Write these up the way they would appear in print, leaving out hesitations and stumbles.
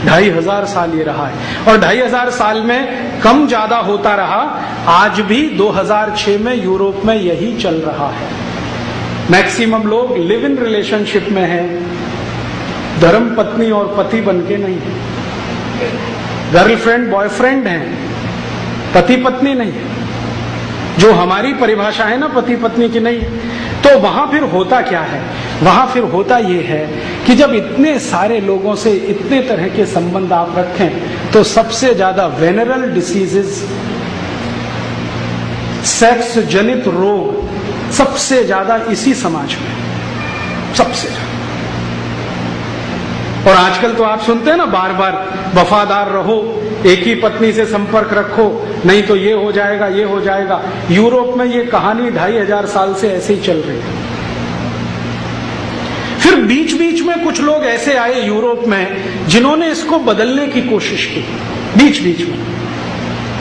2500 साल ये रहा है, और 2500 साल में कम ज्यादा होता रहा। आज भी 2006 में यूरोप में यही चल रहा है। मैक्सिमम लोग लिव इन रिलेशनशिप में हैं, धर्म पत्नी और पति बनके नहीं है, गर्लफ्रेंड बॉयफ्रेंड हैं, पति पत्नी नहीं है, जो हमारी परिभाषा है ना पति पत्नी की नहीं है। तो वहां फिर होता क्या है? वहां फिर होता यह है कि जब इतने सारे लोगों से इतने तरह के संबंध आप रखें तो सबसे ज्यादा वेनरल डिसीजेस, सेक्स जनित रोग सबसे ज्यादा इसी समाज में, सबसे ज्यादा। और आजकल तो आप सुनते हैं ना बार बार, वफादार रहो, एक ही पत्नी से संपर्क रखो, नहीं तो ये हो जाएगा, ये हो जाएगा। यूरोप में ये कहानी 2500 साल से ऐसे ही चल रही है। फिर बीच बीच में कुछ लोग ऐसे आए यूरोप में जिन्होंने इसको बदलने की कोशिश की। बीच बीच में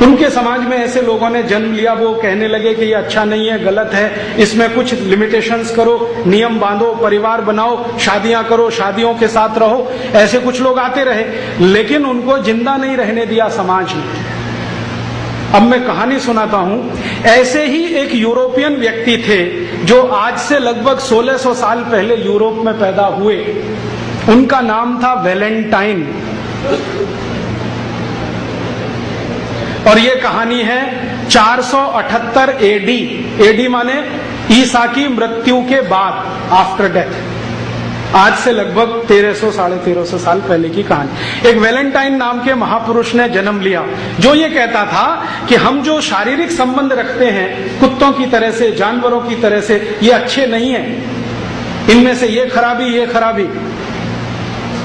उनके समाज में ऐसे लोगों ने जन्म लिया, वो कहने लगे कि ये अच्छा नहीं है, गलत है, इसमें कुछ लिमिटेशंस करो, नियम बांधो, परिवार बनाओ, शादियां करो, शादियों के साथ रहो। ऐसे कुछ लोग आते रहे, लेकिन उनको जिंदा नहीं रहने दिया समाज ने। अब मैं कहानी सुनाता हूं। ऐसे ही एक यूरोपियन व्यक्ति थे जो आज से लगभग 1600 साल पहले यूरोप में पैदा हुए। उनका नाम था वैलेंटाइन, और ये कहानी है 478 एडी। एडी माने ईसा की मृत्यु के बाद, आफ्टर डेथ। आज से लगभग 1300-1350 साल पहले की कहानी। एक वैलेंटाइन नाम के महापुरुष ने जन्म लिया, जो ये कहता था कि हम जो शारीरिक संबंध रखते हैं कुत्तों की तरह से, जानवरों की तरह से, ये अच्छे नहीं है, इनमें से ये खराबी,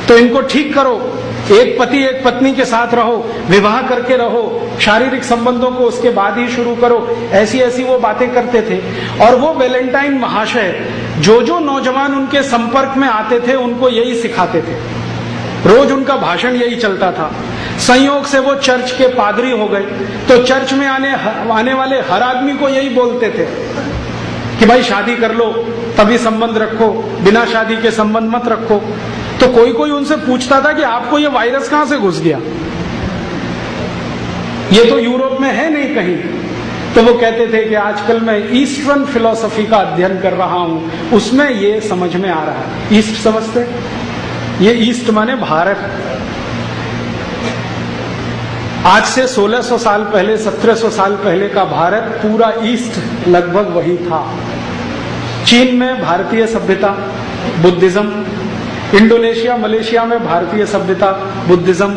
तो इनको ठीक करो। एक पति एक पत्नी के साथ रहो, विवाह करके रहो, शारीरिक संबंधों को उसके बाद ही शुरू करो। ऐसी ऐसी वो बातें करते थे। और वो वैलेंटाइन महाशय जो नौजवान उनके संपर्क में आते थे उनको यही सिखाते थे। रोज उनका भाषण यही चलता था। संयोग से वो चर्च के पादरी हो गए, तो चर्च में आने वाले हर आदमी को यही बोलते थे कि भाई शादी कर लो, तभी संबंध रखो, बिना शादी के संबंध मत रखो। तो कोई उनसे पूछता था कि आपको ये वायरस कहां से घुस गया, ये तो यूरोप में है नहीं कहीं। तो वो कहते थे कि आजकल मैं ईस्टर्न फिलॉसफी का अध्ययन कर रहा हूं, उसमें ये समझ में आ रहा है। ईस्ट समझते? ये ईस्ट माने भारत। आज से 1600 साल पहले, 1700 साल पहले का भारत, पूरा ईस्ट लगभग वही था। चीन में भारतीय सभ्यता, बुद्धिज्म, इंडोनेशिया मलेशिया में भारतीय सभ्यता, बुद्धिज्म,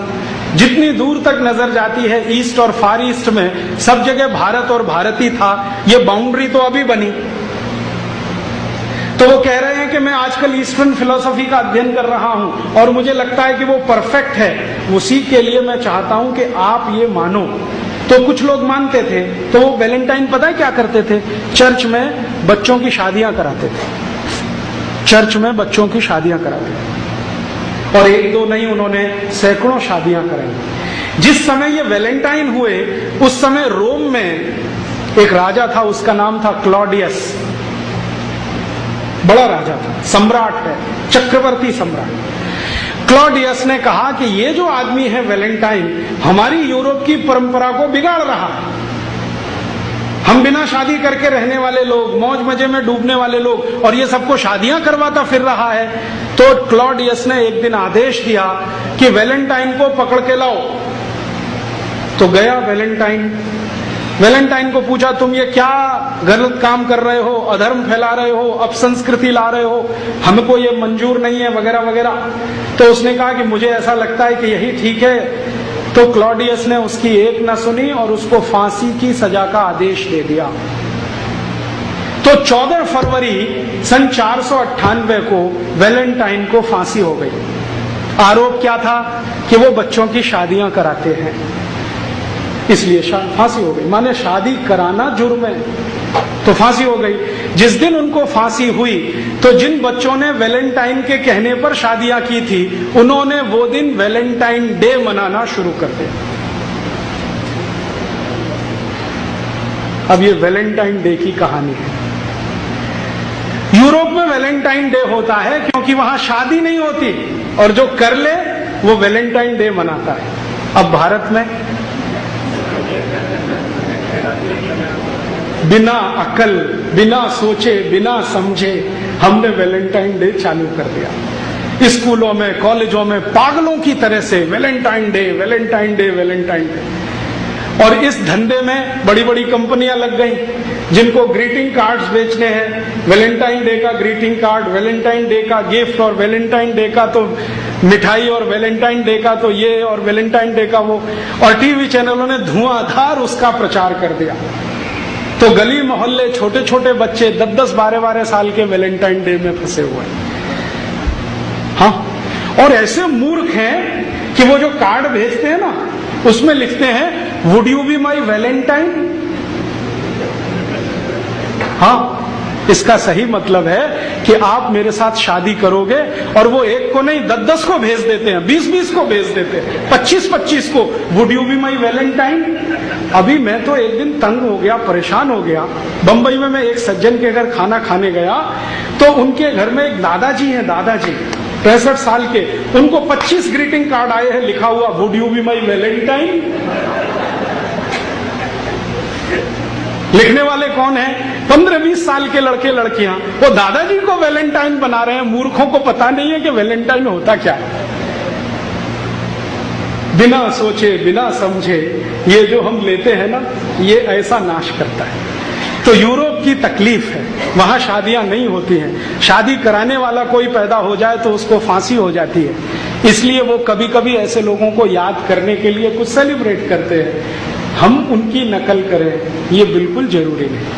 जितनी दूर तक नजर जाती है ईस्ट और फार ईस्ट में सब जगह भारत और भारत ही था। ये बाउंड्री तो अभी बनी। तो वो कह रहे हैं कि मैं आजकल ईस्टर्न फिलॉसफी का अध्ययन कर रहा हूं और मुझे लगता है कि वो परफेक्ट है। उसी के लिए मैं चाहता हूं कि आप ये मानो। तो कुछ लोग मानते थे। तो वो वैलेंटाइन पता है क्या करते थे? चर्च में बच्चों की शादियां कराते थे। चर्च में बच्चों की शादियां कराते थे, और एक दो नहीं, उन्होंने सैकड़ों शादियां कराई। जिस समय ये वैलेंटाइन हुए उस समय रोम में एक राजा था, उसका नाम था क्लॉडियस। बड़ा राजा था, सम्राट है, चक्रवर्ती सम्राट। क्लॉडियस ने कहा कि ये जो आदमी है वैलेंटाइन, हमारी यूरोप की परंपरा को बिगाड़ रहा है। हम बिना शादी करके रहने वाले लोग, मौज मजे में डूबने वाले लोग, और ये सबको शादियां करवाता फिर रहा है। तो क्लॉडियस ने एक दिन आदेश दिया कि वैलेंटाइन को पकड़ के लाओ। तो गया वैलेंटाइन को पूछा, तुम ये क्या गलत काम कर रहे हो, अधर्म फैला रहे हो, अपसंस्कृति ला रहे हो, हमको ये मंजूर नहीं है, वगैरह वगैरह। तो उसने कहा कि मुझे ऐसा लगता है कि यही ठीक है। तो क्लॉडियस ने उसकी एक न सुनी और उसको फांसी की सजा का आदेश दे दिया। तो 14 फरवरी सन 498 को वैलेंटाइन को फांसी हो गई। आरोप क्या था? कि वो बच्चों की शादियां कराते हैं, इसलिए फांसी हो गई। माने शादी कराना जुर्म है, तो फांसी हो गई। जिस दिन उनको फांसी हुई तो जिन बच्चों ने वैलेंटाइन के कहने पर शादियां की थी, उन्होंने वो दिन वैलेंटाइन डे मनाना शुरू कर दिया। अब ये वैलेंटाइन डे की कहानी है। यूरोप में वैलेंटाइन डे होता है क्योंकि वहां शादी नहीं होती, और जो कर ले वो वैलेंटाइन डे मनाता है। अब भारत में बिना अकल, बिना सोचे, बिना समझे हमने वैलेंटाइन डे चालू कर दिया। स्कूलों में, कॉलेजों में पागलों की तरह से Valentine day, Valentine day, Valentine day. और इस धंधे में बड़ी बड़ी कंपनियां लग गई जिनको ग्रीटिंग कार्ड्स बेचने हैं। वैलेंटाइन डे का ग्रीटिंग कार्ड, वैलेंटाइन डे का गिफ्ट, और वैलेंटाइन डे का तो मिठाई, और वैलेंटाइन डे का तो ये, और वैलेंटाइन डे का वो। और टीवी चैनलों ने धुआंधार उसका प्रचार कर दिया। तो गली मोहल्ले छोटे छोटे बच्चे 10-10, 12-12 साल के वैलेंटाइन डे में फंसे हुए हैं। हाँ, और ऐसे मूर्ख हैं कि वो जो कार्ड भेजते हैं ना, उसमें लिखते हैं would you be my Valentine. हाँ, इसका सही मतलब है कि आप मेरे साथ शादी करोगे। और वो एक को नहीं 10-10 को भेज देते हैं, 20-20 को भेज देते हैं, 25-25 को, would you be my Valentine. अभी मैं तो एक दिन तंग हो गया, परेशान हो गया। बंबई में मैं एक सज्जन के घर खाना खाने गया तो उनके घर में एक दादाजी हैं, दादाजी 65 साल के। उनको 25 ग्रीटिंग कार्ड आए हैं, लिखा हुआ would you be my Valentine. लिखने वाले कौन हैं? 15-20 साल के लड़के लड़कियां। वो दादाजी को वैलेंटाइन बना रहे हैं। मूर्खों को पता नहीं है कि वैलेंटाइन होता क्या है। बिना सोचे, बिना समझे ये जो हम लेते हैं ना, ये ऐसा नाश करता है। तो यूरोप की तकलीफ है, वहां शादियां नहीं होती हैं। शादी कराने वाला कोई पैदा हो जाए तो उसको फांसी हो जाती है। इसलिए वो कभी कभी ऐसे लोगों को याद करने के लिए कुछ सेलिब्रेट करते हैं। हम उनकी नकल करें ये बिल्कुल जरूरी नहीं।